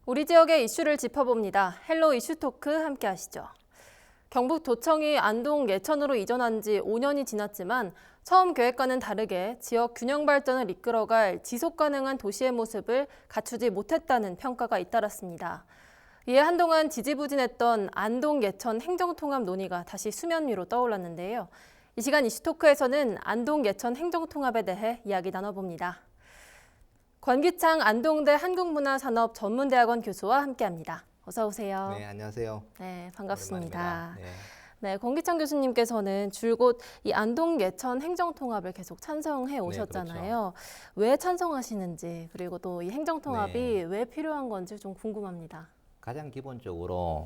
우리 지역의 이슈를 짚어봅니다. 헬로 이슈토크 함께 하시죠. 경북도청이 안동 예천으로 이전한 지 5년이 지났지만 처음 계획과는 다르게 지역 균형 발전을 이끌어갈 지속 가능한 도시의 모습을 갖추지 못했다는 평가가 잇따랐습니다. 이에 한동안 지지부진했던 안동 예천 행정통합 논의가 다시 수면 위로 떠올랐는데요. 이 시간 이슈토크에서는 안동 예천 행정통합에 대해 이야기 나눠봅니다. 권기창 안동대 한국문화산업전문대학원 교수와 함께합니다. 어서 오세요. 네, 안녕하세요. 네, 반갑습니다. 오랜만입니다. 네, 권기창 교수님께서는 줄곧 이 안동 예천 행정통합을 계속 찬성해 오셨잖아요. 그렇죠. 왜 찬성하시는지 그리고 또 이 행정통합이 네. 왜 필요한 건지 좀 궁금합니다. 가장 기본적으로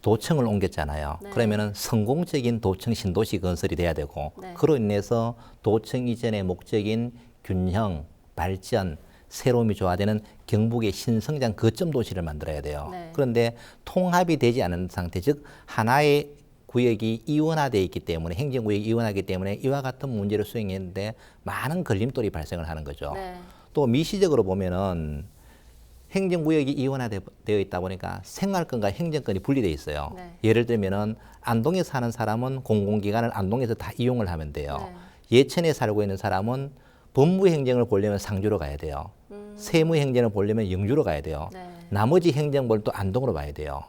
도청을 옮겼잖아요. 네. 그러면은 성공적인 도청 신도시 건설이 돼야 되고 네. 그로 인해서 도청 이전의 목적인 균형, 발전, 새로움이 조화되는 경북의 신성장 거점 도시를 만들어야 돼요. 네. 그런데 통합이 되지 않은 상태, 즉 하나의 구역이 이원화되어 있기 때문에 행정구역이 이원화하기 때문에 이와 같은 문제를 수행했는데 많은 걸림돌이 발생을 하는 거죠. 네. 또 미시적으로 보면은 행정구역이 이원화되어 있다 보니까 생활권과 행정권이 분리되어 있어요. 네. 예를 들면은 안동에 사는 사람은 공공기관을 안동에서 다 이용을 하면 돼요. 네. 예천에 살고 있는 사람은 법무행정을 보려면 상주로 가야 돼요. 세무행정을 보려면 영주로 가야 돼요. 네. 나머지 행정부는 또 안동으로 가야 돼요.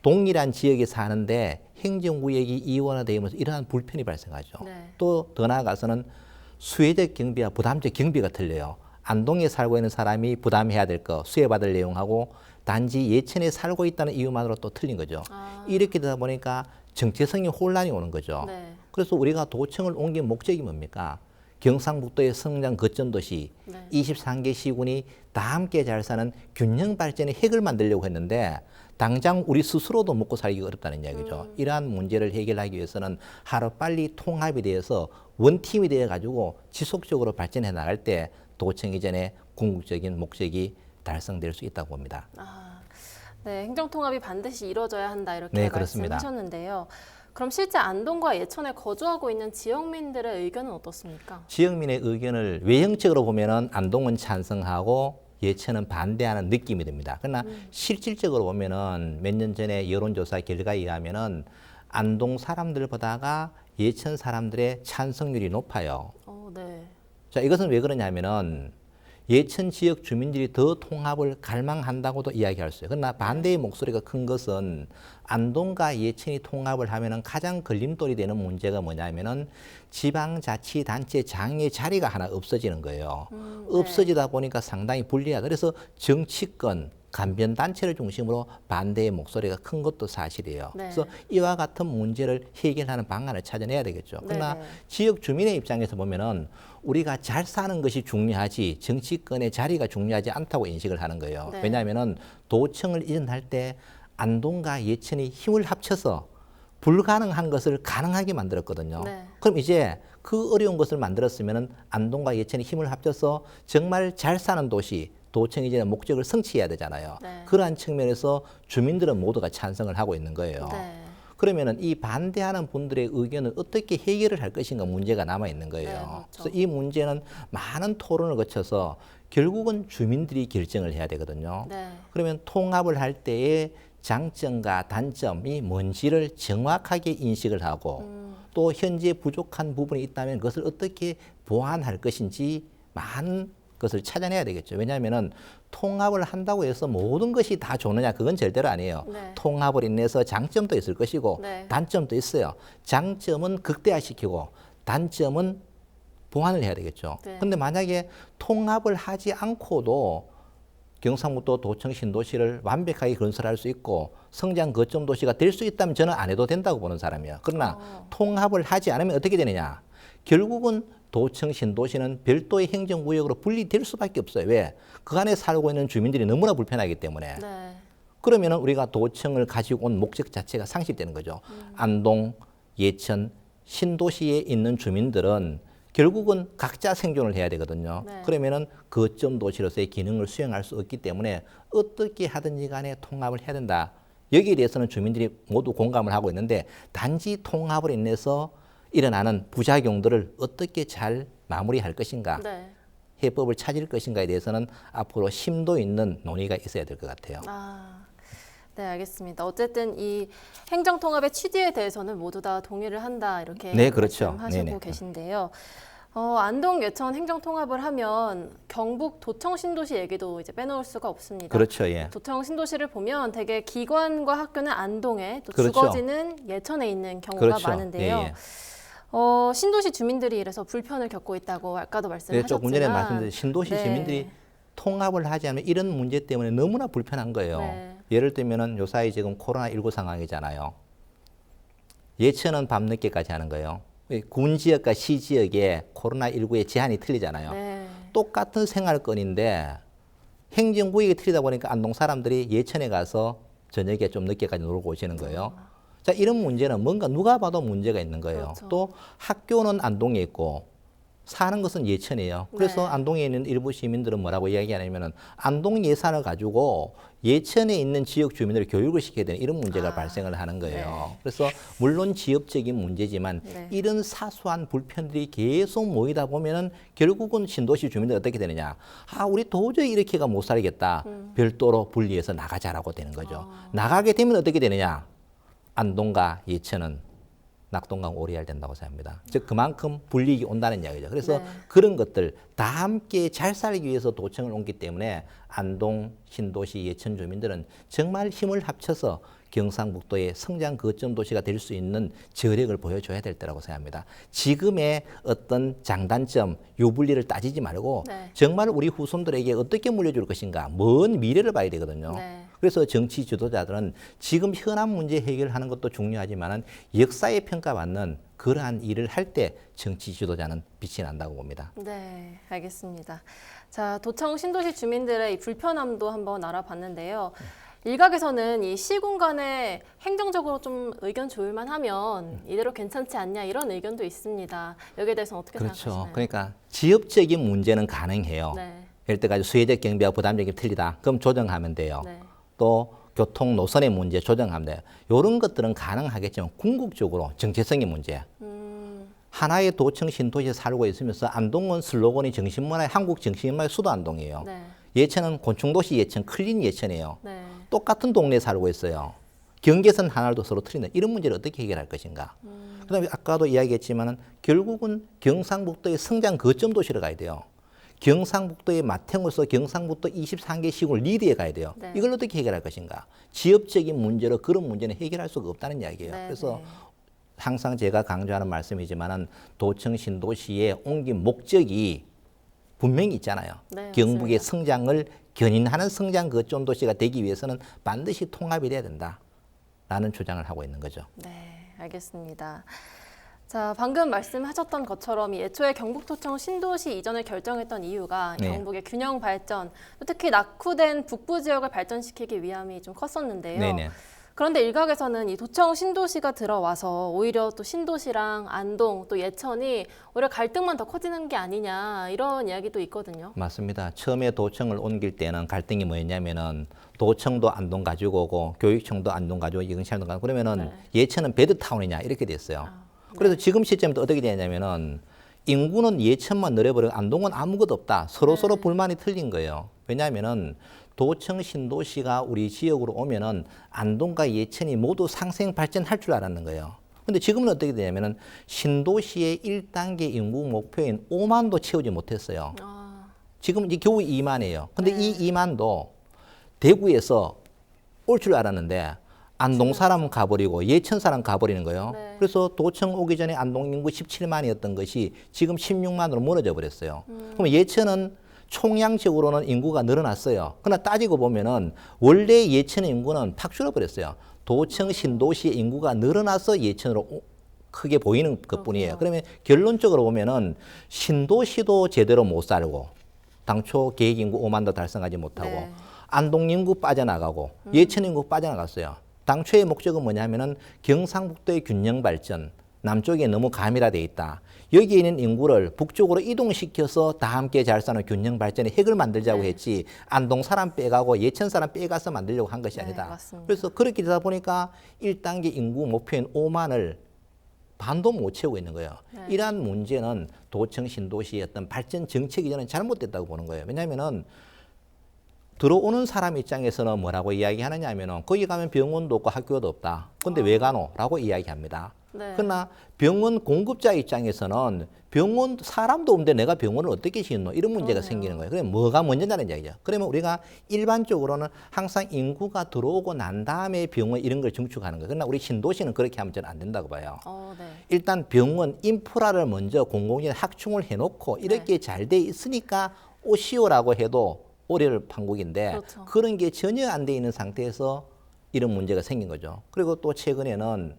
동일한 지역에 사는데 행정구역이 이원화되면서 이러한 불편이 발생하죠. 네. 또 더 나아가서는 수혜적 경비와 부담적 경비가 틀려요. 안동에 살고 있는 사람이 부담해야 될 거, 수혜받을 내용하고 단지 예천에 살고 있다는 이유만으로 또 틀린 거죠. 이렇게 되다 보니까 정체성이 혼란이 오는 거죠. 네. 그래서 우리가 도청을 옮긴 목적이 뭡니까? 경상북도의 성장 거점도시, 네. 23개 시군이 다 함께 잘 사는 균형 발전의 핵을 만들려고 했는데 당장 우리 스스로도 먹고 살기가 어렵다는 이야기죠. 이러한 문제를 해결하기 위해서는 하루빨리 통합이 되어서 원팀이 되어가지고 지속적으로 발전해 나갈 때 도청 이전의 궁극적인 목적이 달성될 수 있다고 봅니다. 네, 행정통합이 반드시 이루어져야 한다 이렇게 네, 그렇습니다. 말씀하셨는데요. 그럼 실제 안동과 예천에 거주하고 있는 지역민들의 의견은 어떻습니까? 지역민의 의견을 외형적으로 보면은 안동은 찬성하고 예천은 반대하는 느낌이 듭니다. 그러나 실질적으로 보면은 몇 년 전에 여론조사 결과에 의하면은 안동 사람들보다가 예천 사람들의 찬성률이 높아요. 네. 자, 이것은 왜 그러냐면은 예천 지역 주민들이 더 통합을 갈망한다고도 이야기할 수 있어요. 그러나 반대의 목소리가 큰 것은 안동과 예천이 통합을 하면은 가장 걸림돌이 되는 문제가 뭐냐면은 지방자치단체장의 자리가 하나 없어지는 거예요. 없어지다 보니까 상당히 불리하다. 그래서 정치권, 간변단체를 중심으로 반대의 목소리가 큰 것도 사실이에요. 네. 그래서 이와 같은 문제를 해결하는 방안을 찾아내야 되겠죠. 그러나 네. 지역 주민의 입장에서 보면은 우리가 잘 사는 것이 중요하지 정치권의 자리가 중요하지 않다고 인식을 하는 거예요. 네. 왜냐하면은 도청을 이전할 때 안동과 예천이 힘을 합쳐서 불가능한 것을 가능하게 만들었거든요. 네. 그럼 이제 그 어려운 것을 만들었으면은 안동과 예천이 힘을 합쳐서 정말 잘 사는 도시, 도청 이전의 목적을 성취해야 되잖아요. 네. 그러한 측면에서 주민들은 모두가 찬성을 하고 있는 거예요. 네. 그러면은 이 반대하는 분들의 의견을 어떻게 해결을 할 것인가 문제가 남아 있는 거예요. 네, 그렇죠. 그래서 이 문제는 많은 토론을 거쳐서 결국은 주민들이 결정을 해야 되거든요. 네. 그러면 통합을 할 때의 장점과 단점이 뭔지를 정확하게 인식을 하고 또 현재 부족한 부분이 있다면 그것을 어떻게 보완할 것인지 많은 것을 찾아내야 되겠죠. 왜냐하면은 통합을 한다고 해서 모든 것이 다 좋느냐 그건 절대로 아니에요. 네. 통합을 인해서 장점도 있을 것이고 네. 단점도 있어요. 장점은 극대화시키고 단점은 보완을 해야 되겠죠. 네. 근데 만약에 통합을 하지 않고도 경상북도 도청 신도시를 완벽하게 건설할 수 있고 성장 거점 도시가 될 수 있다면 저는 안 해도 된다고 보는 사람이에요. 그러나 통합을 하지 않으면 어떻게 되느냐? 결국은 도청 신도시는 별도의 행정구역으로 분리될 수밖에 없어요. 왜? 그 안에 살고 있는 주민들이 너무나 불편하기 때문에. 네. 그러면은 우리가 도청을 가지고 온 목적 자체가 상실되는 거죠. 안동, 예천, 신도시에 있는 주민들은 결국은 각자 생존을 해야 되거든요. 네. 그러면은 거점 도시로서의 기능을 수행할 수 없기 때문에 어떻게 하든지 간에 통합을 해야 된다. 여기에 대해서는 주민들이 모두 공감을 하고 있는데 단지 통합을 인해서 일어나는 부작용들을 어떻게 잘 마무리할 것인가. 네. 해법을 찾을 것인가에 대해서는 앞으로 심도 있는 논의가 있어야 될 것 같아요. 네, 알겠습니다. 어쨌든 이 행정통합의 취지에 대해서는 모두 다 동의를 한다 이렇게 네, 그렇죠. 말씀하시고 네네. 계신데요. 안동 예천 행정통합을 하면 경북 도청 신도시 얘기도 이제 빼놓을 수가 없습니다. 그렇죠. 예. 도청 신도시를 보면 대개 기관과 학교는 안동에 또 그렇죠. 주거지는 예천에 있는 경우가 그렇죠. 많은데요. 예, 예. 신도시 주민들이 이래서 불편을 겪고 있다고 아까도 네, 말씀하셨지만 조금 전에 말씀드린 신도시 네. 주민들이 통합을 하지 않으면 이런 문제 때문에 너무나 불편한 거예요. 네. 예를 들면은 요사이 지금 코로나19 상황이잖아요. 예천은 밤늦게까지 하는 거예요. 군 지역과 시 지역에 코로나19의 제한이 틀리잖아요. 네. 똑같은 생활권인데 행정구역이 틀리다 보니까 안동 사람들이 예천에 가서 저녁에 좀 늦게까지 놀고 오시는 거예요. 자, 이런 문제는 뭔가 누가 봐도 문제가 있는 거예요. 그렇죠. 또 학교는 안동에 있고 사는 것은 예천이에요. 그래서 네. 안동에 있는 일부 시민들은 뭐라고 이야기하냐면은 안동 예산을 가지고 예천에 있는 지역 주민들을 교육을 시켜야 되는 이런 문제가 발생을 하는 거예요. 네. 그래서 물론 지역적인 문제지만 네. 이런 사소한 불편들이 계속 모이다 보면은 결국은 신도시 주민들이 어떻게 되느냐. 우리 도저히 이렇게가 못 살겠다. 별도로 분리해서 나가자라고 되는 거죠. 나가게 되면 어떻게 되느냐. 안동과 예천은 낙동강 오리알 된다고 생각합니다. 즉 그만큼 불이익이 온다는 이야기죠. 그래서 네. 그런 것들 다 함께 잘 살기 위해서 도청을 옮기 때문에 안동, 신도시, 예천 주민들은 정말 힘을 합쳐서 경상북도의 성장 거점 도시가 될 수 있는 저력을 보여줘야 될 때라고 생각합니다. 지금의 어떤 장단점, 유불리를 따지지 말고 네. 정말 우리 후손들에게 어떻게 물려줄 것인가, 먼 미래를 봐야 되거든요. 네. 그래서 정치 지도자들은 지금 현안 문제 해결하는 것도 중요하지만 역사에 평가받는 그러한 일을 할 때 정치 지도자는 빛이 난다고 봅니다. 네, 알겠습니다. 자, 도청 신도시 주민들의 이 불편함도 한번 알아봤는데요. 일각에서는 이 시군 간에 행정적으로 좀 의견 조율만 하면 이대로 괜찮지 않냐 이런 의견도 있습니다. 여기에 대해서는 어떻게 그렇죠. 생각하시나요? 그러니까 지역적인 문제는 가능해요. 네. 예를 들어 수혜적 경비와 부담적이 틀리다. 그럼 조정하면 돼요. 네. 또 교통 노선의 문제 조정하면 돼요. 이런 것들은 가능하겠지만 궁극적으로 정체성의 문제. 하나의 도청 신도시에 살고 있으면서 안동은 슬로건이 정신문화의 한국 정신문화의 수도 안동이에요. 네. 예천은 곤충도시 예천, 클린 예천이에요. 네. 똑같은 동네에 살고 있어요. 경계선 하나도 서로 틀린다. 이런 문제를 어떻게 해결할 것인가. 그다음에 아까도 이야기했지만은 결국은 경상북도의 성장 거점 도시로 가야 돼요. 경상북도의 맏형으로서 경상북도 23개 시군을 리드해 가야 돼요. 네. 이걸 어떻게 해결할 것인가. 지역적인 문제로 그런 문제는 해결할 수가 없다는 이야기예요. 네, 그래서 네. 항상 제가 강조하는 말씀이지만은 도청 신도시에 옮긴 목적이 분명히 있잖아요. 네, 경북의 맞습니다. 성장을 견인하는 성장 거점 도시가 되기 위해서는 반드시 통합이 돼야 된다라는 주장을 하고 있는 거죠. 네, 알겠습니다. 자, 방금 말씀하셨던 것처럼 이 애초에 경북도청 신도시 이전을 결정했던 이유가 네. 경북의 균형 발전, 특히 낙후된 북부 지역을 발전시키기 위함이 좀 컸었는데요. 네네. 그런데 일각에서는 이 도청 신도시가 들어와서 오히려 또 신도시랑 안동 또 예천이 오히려 갈등만 더 커지는 게 아니냐 이런 이야기도 있거든요. 맞습니다. 처음에 도청을 옮길 때는 갈등이 뭐였냐면은 도청도 안동 가지고 오고 교육청도 안동 가지고 영시안동 가지고 그러면은 예천은 베드타운이냐 이렇게 됐어요. 그래서 지금 시점부터 어떻게 되냐면은 인구는 예천만 늘어버리고 안동은 아무것도 없다. 서로 불만이 틀린 거예요. 왜냐하면은 도청 신도시가 우리 지역으로 오면은 안동과 예천이 모두 상생 발전할 줄 알았는 거예요. 근데 지금은 어떻게 되냐면은 신도시의 1단계 인구 목표인 5만도 채우지 못했어요. 지금 이제 겨우 2만이에요. 근데 이 2만도 대구에서 올 줄 알았는데 안동 사람 가버리고 예천 사람 가버리는 거예요. 네. 그래서 도청 오기 전에 안동 인구 17만이었던 것이 지금 16만으로 무너져 버렸어요. 그럼 예천은 총량적으로는 인구가 늘어났어요. 그러나 따지고 보면은 원래 예천의 인구는 팍 줄어버렸어요. 도청 신도시의 인구가 늘어나서 예천으로 크게 보이는 것뿐이에요. 그러면 결론적으로 보면은 신도시도 제대로 못 살고 당초 계획 인구 5만도 달성하지 못하고 네. 안동 인구 빠져나가고 예천 인구 빠져나갔어요. 당초의 목적은 뭐냐면은 경상북도의 균형 발전, 남쪽에 너무 가밀화돼 있다. 여기에 있는 인구를 북쪽으로 이동시켜서 다 함께 잘 사는 균형 발전의 핵을 만들자고 네. 했지 안동 사람 빼가고 예천 사람 빼가서 만들려고 한 것이 네, 아니다. 맞습니다. 그래서 그렇게 되다 보니까 1단계 인구 목표인 5만을 반도 못 채우고 있는 거예요. 네. 이러한 문제는 도청 신도시의 어떤 발전 정책이 저는 잘못됐다고 보는 거예요. 왜냐하면은 들어오는 사람 입장에서는 뭐라고 이야기하느냐 하면은 거기 가면 병원도 없고 학교도 없다. 근데 왜 가노? 라고 이야기합니다. 네. 그러나 병원 공급자 입장에서는 병원 사람도 없는데 내가 병원을 어떻게 짓노? 이런 문제가 그러네요. 생기는 거예요. 그럼 뭐가 먼저냐는 이야기죠. 그러면 우리가 일반적으로는 항상 인구가 들어오고 난 다음에 병원 이런 걸 증축하는 거예요. 그러나 우리 신도시는 그렇게 하면 저는 안 된다고 봐요. 네. 일단 병원 인프라를 먼저 공공연히 확충을 해놓고 이렇게 잘 돼 있으니까 오시오라고 해도 오래를 판국인데 그렇죠. 그런 게 전혀 안 돼 있는 상태에서 이런 문제가 생긴 거죠. 그리고 또 최근에는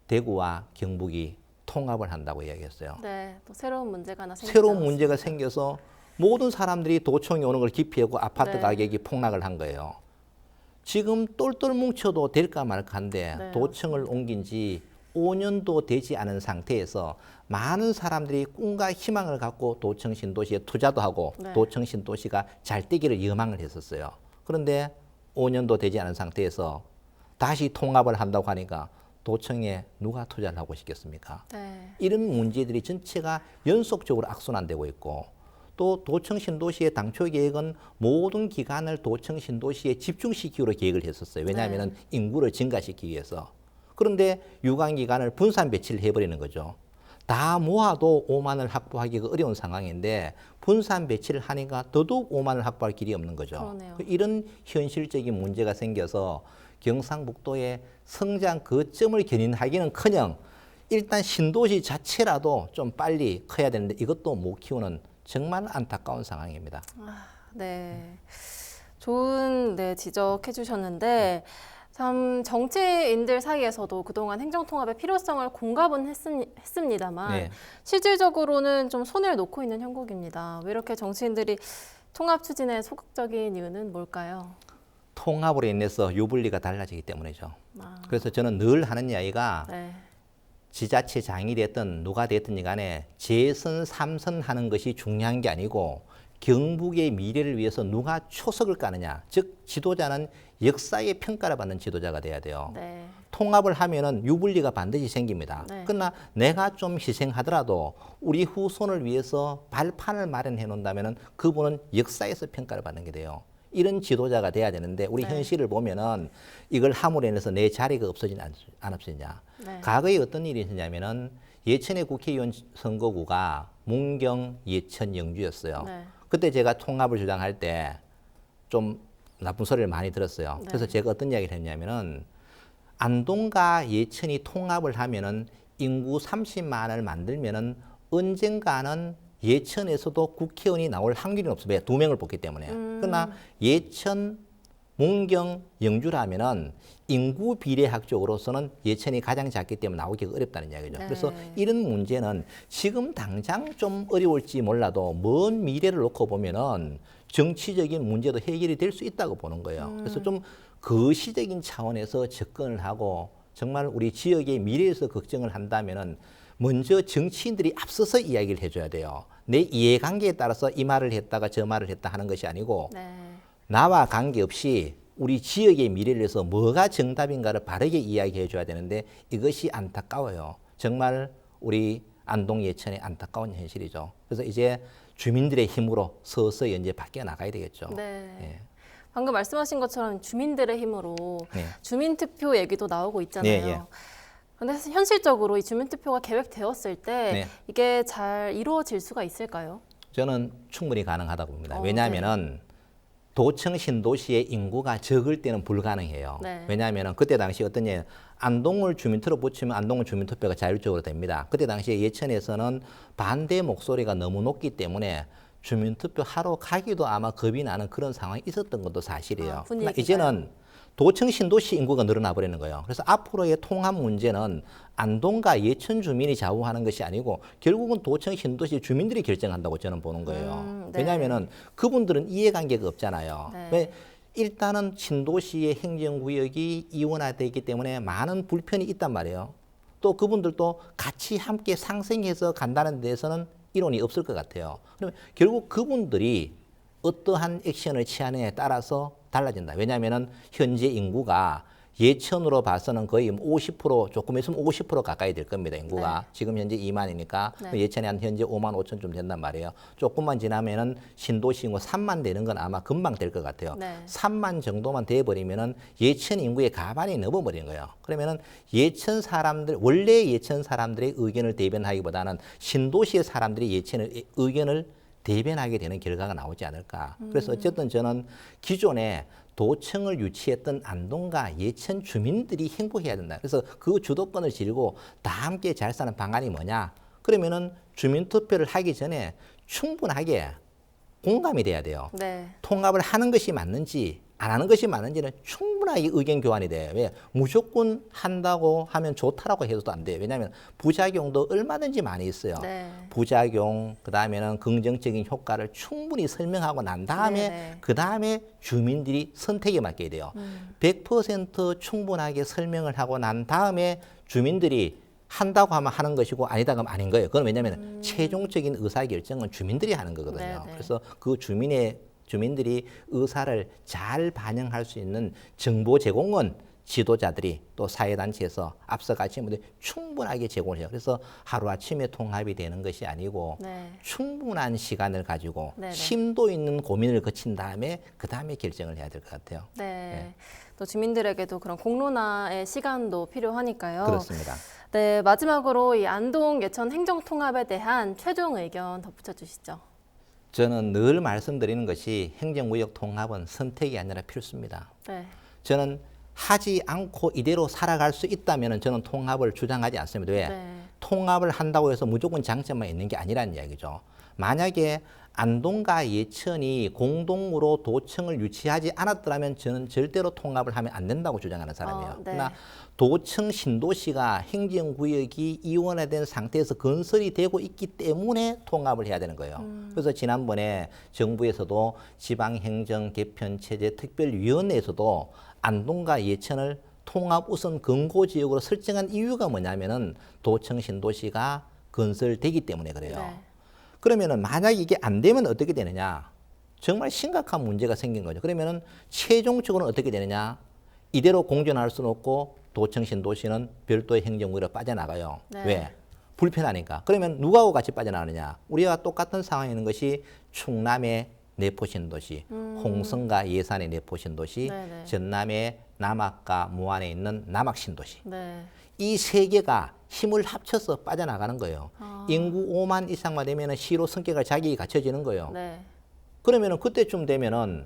대구와 경북이 통합을 한다고 이야기했어요. 네, 또 새로운 문제가 하나 생기지 새로운 않았습니까? 문제가 생겨서 모든 사람들이 도청이 오는 걸 기피하고 아파트 네. 가격이 폭락을 한 거예요. 지금 똘똘 뭉쳐도 될까 말까한데 네, 도청을 옮긴 지 5년도 되지 않은 상태에서 많은 사람들이 꿈과 희망을 갖고 도청 신도시에 투자도 하고 네. 도청 신도시가 잘 되기를 예망을 했었어요. 그런데 5년도 되지 않은 상태에서 다시 통합을 한다고 하니까 도청에 누가 투자를 하고 싶겠습니까? 네. 이런 문제들이 전체가 연속적으로 악순환되고 있고 또 도청 신도시의 당초 계획은 모든 기관을 도청 신도시에 집중시키기로 계획을 했었어요. 왜냐하면 인구를 증가시키기 위해서. 그런데 유관기관을 분산 배치를 해버리는 거죠. 다 모아도 5만을 확보하기가 어려운 상황인데 분산 배치를 하니까 더더욱 5만을 확보할 길이 없는 거죠. 그러네요. 이런 현실적인 문제가 생겨서 경상북도의 성장 거점을 견인하기는커녕 일단 신도시 자체라도 좀 빨리 커야 되는데 이것도 못 키우는 정말 안타까운 상황입니다. 네. 좋은 지적해 주셨는데 참 정치인들 사이에서도 그동안 행정통합의 필요성을 공감은 했습니다만 네. 실질적으로는 좀 손을 놓고 있는 형국입니다. 왜 이렇게 정치인들이 통합 추진에 소극적인 이유는 뭘까요? 통합으로 인해서 유불리가 달라지기 때문이죠. 아, 그래서 저는 늘 하는 이야기가 네. 지자체장이 됐든 누가 됐든 간에 재선, 삼선 하는 것이 중요한 게 아니고 경북의 미래를 위해서 누가 초석을 까느냐. 즉 지도자는 역사의 평가를 받는 지도자가 돼야 돼요. 네. 통합을 하면은 유불리가 반드시 생깁니다. 네. 그러나 내가 좀 희생하더라도 우리 후손을 위해서 발판을 마련해 놓는다면은 그분은 역사에서 평가를 받는 게 돼요. 이런 지도자가 돼야 되는데 우리 네. 현실을 보면은 이걸 함으로 인해서 내 자리가 없어지지 않았느냐. 네. 과거에 어떤 일이 있었냐면은 예천의 국회의원 선거구가 문경, 예천, 영주였어요. 네. 그때 제가 통합을 주장할 때 좀 나쁜 소리를 많이 들었어요. 네. 그래서 제가 어떤 이야기를 했냐면은 안동과 예천이 통합을 하면은 인구 30만을 만들면은 언젠가는 예천에서도 국회의원이 나올 확률이 없어요. 왜? 2명을 뽑기 때문에. 그러나 예천, 문경, 영주라면은 인구 비례학적으로서는 예천이 가장 작기 때문에 나오기가 어렵다는 이야기죠. 네. 그래서 이런 문제는 지금 당장 좀 어려울지 몰라도 먼 미래를 놓고 보면은 정치적인 문제도 해결이 될 수 있다고 보는 거예요. 그래서 좀 거시적인 차원에서 접근을 하고 정말 우리 지역의 미래에서 걱정을 한다면은 먼저 정치인들이 앞서서 이야기를 해줘야 돼요. 내 이해관계에 따라서 이 말을 했다가 저 말을 했다 하는 것이 아니고 네. 나와 관계없이 우리 지역의 미래를 위해서 뭐가 정답인가를 바르게 이야기해 줘야 되는데 이것이 안타까워요. 정말 우리 안동 예천의 안타까운 현실이죠. 그래서 이제 주민들의 힘으로 서서히 이제 바뀌어 나가야 되겠죠. 네. 예. 방금 말씀하신 것처럼 주민들의 힘으로 네. 주민투표 얘기도 나오고 있잖아요. 예, 예. 그런데 사실 현실적으로 이 주민투표가 계획되었을 때 네. 이게 잘 이루어질 수가 있을까요? 저는 충분히 가능하다고 봅니다. 네. 왜냐하면은 도청 신도시의 인구가 적을 때는 불가능해요. 네. 왜냐하면 그때 당시 어떤 예 안동을 주민투로 붙이면 안동은 주민투표가 자율적으로 됩니다. 그때 당시에 예천에서는 반대 목소리가 너무 높기 때문에 주민투표 하러 가기도 아마 겁이 나는 그런 상황이 있었던 것도 사실이에요. 그러나 분위기가요? 이제는 도청 신도시 인구가 늘어나 버리는 거예요. 그래서 앞으로의 통합 문제는 안동과 예천 주민이 좌우하는 것이 아니고 결국은 도청 신도시 주민들이 결정한다고 저는 보는 거예요. 네. 왜냐하면은 그분들은 이해관계가 없잖아요. 네. 왜? 일단은 신도시의 행정구역이 이원화되기 때문에 많은 불편이 있단 말이에요. 또 그분들도 같이 함께 상생해서 간다는 데서는 이론이 없을 것 같아요. 그러면 결국 그분들이 어떠한 액션을 취하느냐에 따라서 달라진다. 왜냐하면은 현재 인구가 예천으로 봐서는 거의 50% 조금 있으면 50% 가까이 될 겁니다. 인구가. 네. 지금 현재 2만이니까 네. 예천이 한 현재 5만 5천쯤 된단 말이에요. 조금만 지나면은 신도시 인구 3만 되는 건 아마 금방 될 것 같아요. 네. 3만 정도만 돼버리면은 예천 인구의 가반이 넘어버린 거예요. 그러면은 예천 사람들 원래 예천 사람들의 의견을 대변하기보다는 신도시의 사람들이 예천의 의견을 대변하게 되는 결과가 나오지 않을까. 그래서 어쨌든 저는 기존에 도청을 유치했던 안동과 예천 주민들이 행복해야 된다. 그래서 그 주도권을 지르고 다 함께 잘 사는 방안이 뭐냐. 그러면은 주민투표를 하기 전에 충분하게 공감이 돼야 돼요. 네. 통합을 하는 것이 맞는지 안 하는 것이 맞는지는 충분하게 의견 교환이 돼요. 왜? 무조건 한다고 하면 좋다라고 해도 안 돼요. 왜냐하면 부작용도 얼마든지 많이 있어요. 네. 부작용, 그다음에는 긍정적인 효과를 충분히 설명하고 난 다음에 네네. 그다음에 주민들이 선택에 맡겨야 돼요. 100% 충분하게 설명을 하고 난 다음에 주민들이 한다고 하면 하는 것이고 아니다 하면 아닌 거예요. 그건 왜냐하면 최종적인 의사결정은 주민들이 하는 거거든요. 네네. 그래서 그 주민들이 의사를 잘 반영할 수 있는 정보 제공은 지도자들이 또 사회단체에서 앞서가신 분들이 충분하게 제공을 해요. 그래서 하루아침에 통합이 되는 것이 아니고 네. 충분한 시간을 가지고 네네. 심도 있는 고민을 거친 다음에 그다음에 결정을 해야 될 것 같아요. 네. 또 주민들에게도 그런 공론화의 시간도 필요하니까요. 그렇습니다. 네, 마지막으로 이 안동 예천 행정통합에 대한 최종 의견 덧붙여 주시죠. 저는 늘 말씀드리는 것이 행정구역 통합은 선택이 아니라 필수입니다. 네. 저는 하지 않고 이대로 살아갈 수 있다면 저는 통합을 주장하지 않습니다. 왜? 네. 통합을 한다고 해서 무조건 장점만 있는 게 아니라는 이야기죠. 만약에 안동과 예천이 공동으로 도청을 유치하지 않았더라면 저는 절대로 통합을 하면 안 된다고 주장하는 사람이에요. 네. 그러나 도청 신도시가 행정구역이 이원화된 상태에서 건설이 되고 있기 때문에 통합을 해야 되는 거예요. 그래서 지난번에 정부에서도 지방행정개편체제특별위원회에서도 안동과 예천을 통합 우선 권고지역으로 설정한 이유가 뭐냐면은 도청 신도시가 건설되기 때문에 그래요. 네. 그러면은 만약에 이게 안 되면 어떻게 되느냐? 정말 심각한 문제가 생긴 거죠. 그러면은 최종적으로는 어떻게 되느냐? 이대로 공존할 수는 없고 도청 신도시는 별도의 행정구역으로 빠져나가요. 네. 왜? 불편하니까. 그러면 누구하고 같이 빠져나가느냐? 우리와 똑같은 상황에 있는 것이 충남의 내포신도시, 홍성과 예산의 내포신도시, 네네. 전남의 남학과 무안에 있는 남학신도시. 네. 이 세 개가 힘을 합쳐서 빠져나가는 거예요. 인구 5만 이상만 되면 시로 성격을 자기 갖춰지는 거예요. 네. 그러면은 그때쯤 되면은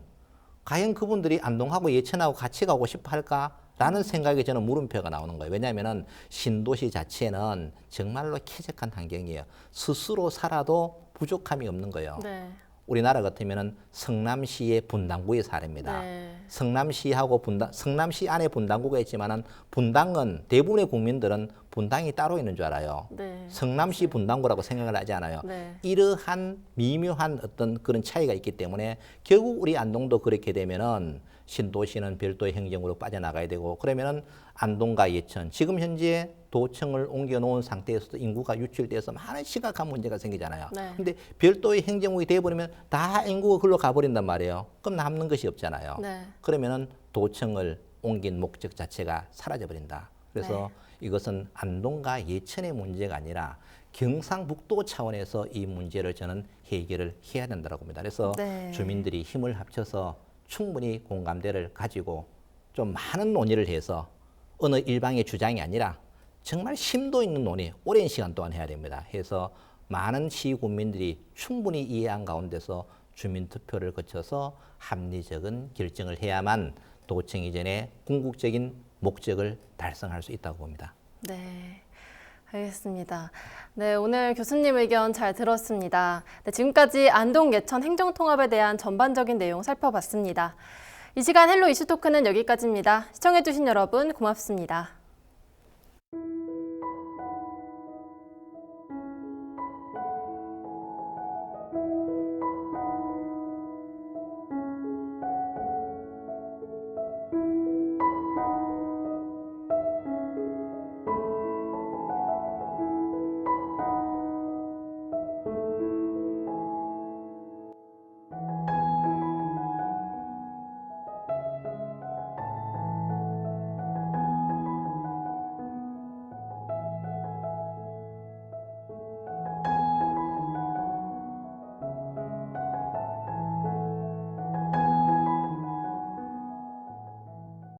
과연 그분들이 안동하고 예천하고 같이 가고 싶어 할까라는 생각에 저는 물음표가 나오는 거예요. 왜냐하면은 신도시 자체는 정말로 쾌적한 환경이에요. 스스로 살아도 부족함이 없는 거예요. 네. 우리나라 같으면은 성남시의 분당구의 사례입니다. 네. 성남시하고 성남시 안에 분당구가 있지만은 분당은 대부분의 국민들은 분당이 따로 있는 줄 알아요. 네. 성남시 분당구라고 생각을 하지 않아요. 네. 이러한 미묘한 어떤 그런 차이가 있기 때문에 결국 우리 안동도 그렇게 되면은 신도시는 별도의 행정으로 빠져나가야 되고 그러면은 안동과 예천 지금 현재 도청을 옮겨 놓은 상태에서도 인구가 유출돼서 많은 심각한 문제가 생기잖아요. 네. 근데 별도의 행정국이 돼버리면 다 인구가 글로 가버린단 말이에요. 그럼 남는 것이 없잖아요. 네. 그러면은 도청을 옮긴 목적 자체가 사라져버린다. 그래서 이것은 안동과 예천의 문제가 아니라 경상북도 차원에서 이 문제를 저는 해결을 해야 된다고 봅니다. 그래서 네. 주민들이 힘을 합쳐서 충분히 공감대를 가지고 좀 많은 논의를 해서 어느 일방의 주장이 아니라 정말 심도 있는 논의, 오랜 시간 동안 해야 됩니다. 해서 많은 시군민들이 충분히 이해한 가운데서 주민투표를 거쳐서 합리적인 결정을 해야만 도청 이전의 궁극적인 목적을 달성할 수 있다고 봅니다. 네. 알겠습니다. 네, 오늘 교수님 의견 잘 들었습니다. 네, 지금까지 안동 예천 행정통합에 대한 전반적인 내용 살펴봤습니다. 이 시간 헬로 이슈토크는 여기까지입니다. 시청해주신 여러분 고맙습니다.